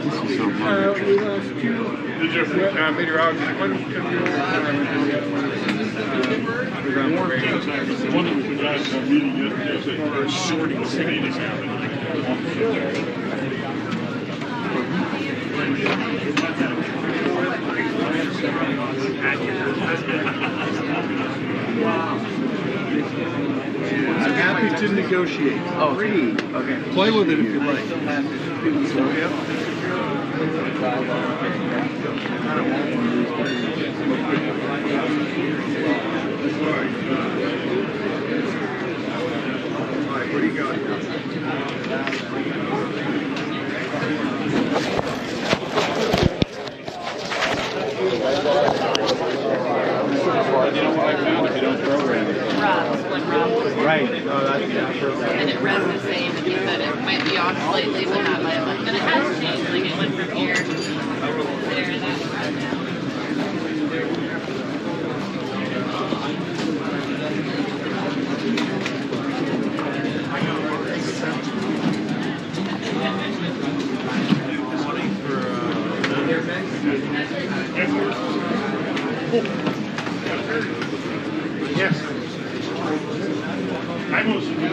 We lost two meteorologists. One of the guys in our meeting yesterday said we're sorting cities out. I'm happy to negotiate. Oh, okay. Play with it if you like. What do you got? You know what I found if you don't program it? Right. And it read the same, and he said it might be off slightly, but not by much. And it has changed, like it went from here to there, and that's right now. Yes. I mostly do it.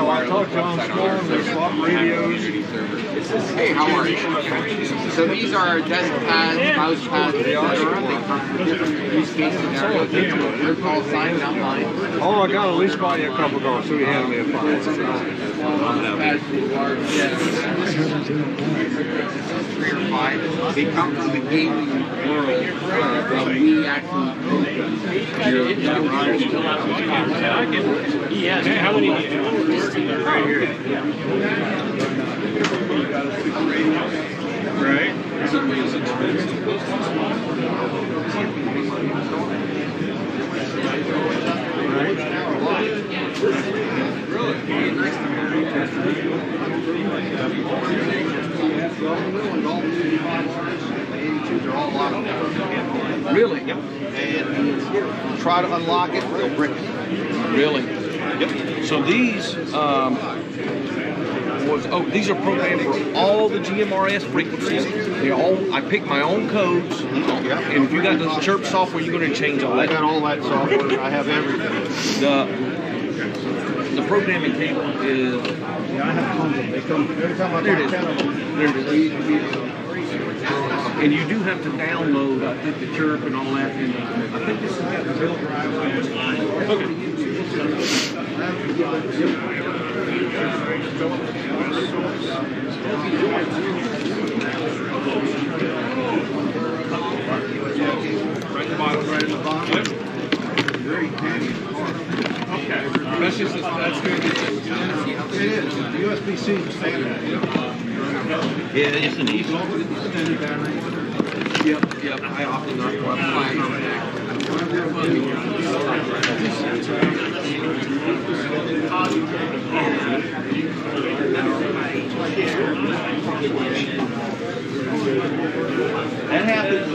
I host the swap radios. Hey, how are you? So these are desk pads, mouse pads, etc. They come from different use case scenarios. They're called signed, not mine. Oh, I got at least buy you a couple dollars, so you hand me a five. Three or five. They come from the gaming world. We actually Yes. How many? Right here. Right? Really? Yep. And try to unlock it, they'll brick it. Really? Yep. So these these are programmed for all the GMRS frequencies. They all, I picked my own codes. And if you got this chirp software, you're going to change all I that. got all that software. I have everything. The programming cable is. Yeah, I have tons of them. They come every time I There it buy is. 10 of them. There it is. And you do have to download, I think, the chirp and all that. And I think this has got the bill drive. Right at the bottom, right at the bottom. Yep. Very handy. Okay. That's just that's good. It is. USB-C standard. Yeah, it's an easy. Extended battery. Yep. I often not That happens.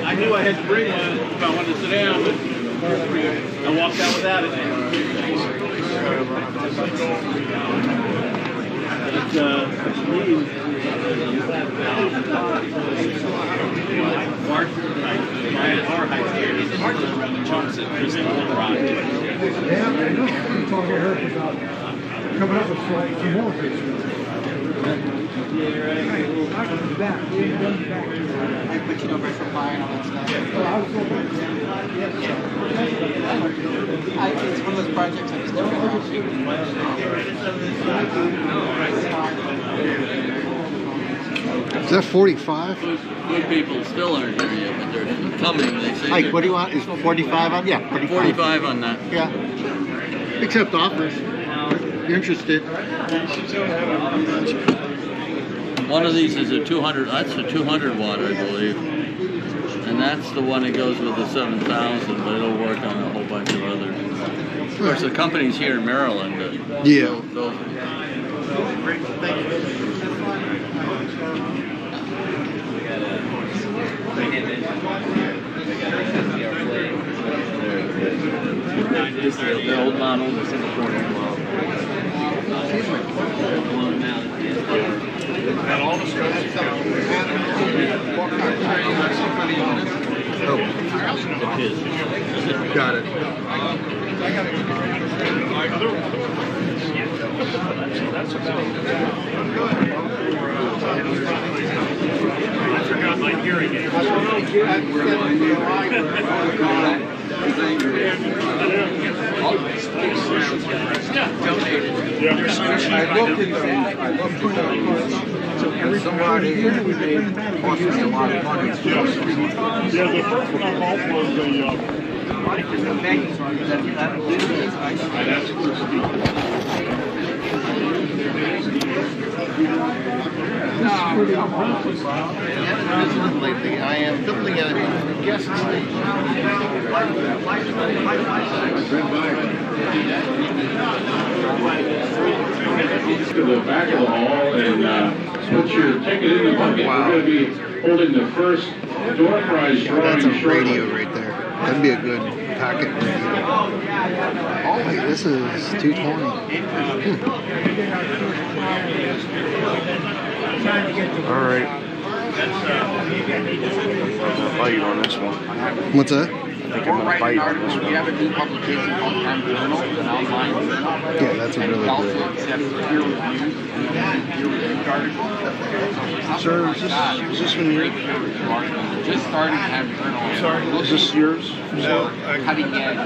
I knew I had to bring one if I wanted to sit down, but I walked out without it. Yeah, I know. I'm talking to her about coming up with some more pictures. But you know, for buying all that stuff. It's one of those projects I just never Is that 45? Good people still aren't here yet, but they're coming. They say Mike, what do you want? Is 45 on? Yeah, 45. 45 on that. Yeah. Accept offers. You're interested. One of these is a 200. That's a 200 watt, I believe, and that's the one that goes with the 7000. But it'll work on a whole bunch of others. Of course, the company's here in Maryland. Yeah. Those Great. Thank you. The old model that's in the corner. And all the stuff. Oh. Got it. I forgot my hearing aid. I looked into somebody cost me a lot of money. Yeah, the first one I bought was Lately, I am building a guest station. to the back of the hall and put your ticket in the bucket. We're going to be holding the first door prize drawing. That's a shortly. radio right there. That'd be a good packet radio. Oh, wait, this is 220. All right. Bite on this one. What's that? I think I'm gonna bite on this We one. have a new publication called Time Journal, an online journal. Yeah, that's a really It also good. accepts peer reviewed articles. Sir, is this one yours? Just started Time Journal. Sorry, Is this yours? No, cutting edge.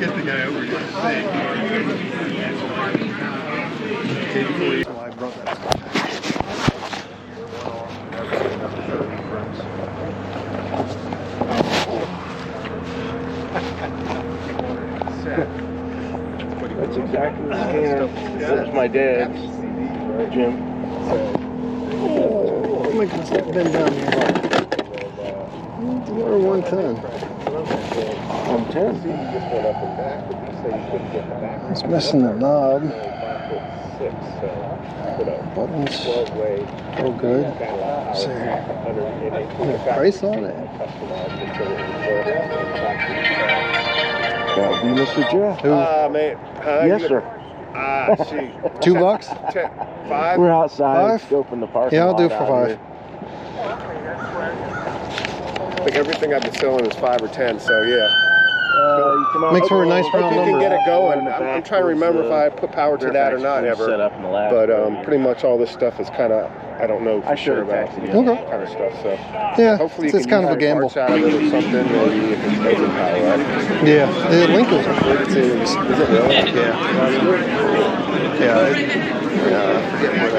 Get the guy over here. Well, I brought that stuff. That's exactly the scanner. That's my dad's, Jim. Oh my goodness, I've been down here. We're 110. 110. It's missing the knob. Buttons. Oh, good. Let's see. Any price on it? That'll be Mr. Jeff. Mate. Yes, sir. Shoot. $2? 5? We're outside. Five? Go from the parking Yeah, I'll do it lot for out 5. here. I think everything I've been selling is 5 or 10, so yeah. You come out- Makes for a nice round Hope you can number. get it going. In the I'm back trying to remember was, if I put power to that or not Set ever. up in the lab. But pretty much all this stuff is kind of, I don't know for I sure should've about texted you. Okay. kind of stuff. So Yeah, hopefully you it's can kind use of a gamble. parts out of it or something. Maybe if it doesn't power up. Yeah, the link is. Is it really? Yeah. Yeah, Yeah, I forget what I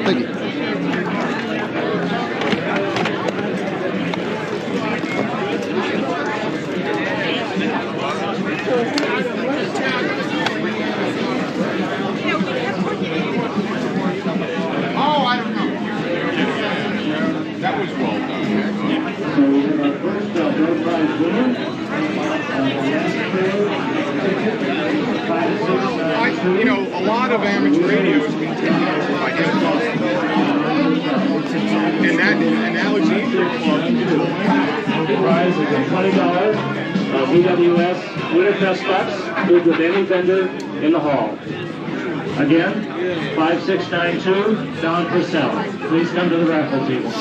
Thank you. Oh, I don't know. That was well done. You know, a lot of amateur radio has been taken over by Amazon. And that analogy Prize is $20 VWS Winterfest bucks bid with any vendor in the hall. Again, 5692 Don Purcell. Please come to the raffle table.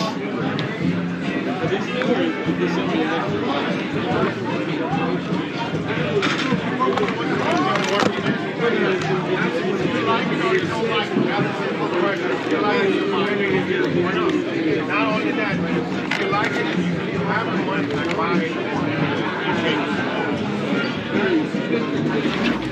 not only that, but if you like it, you have the money to buy it.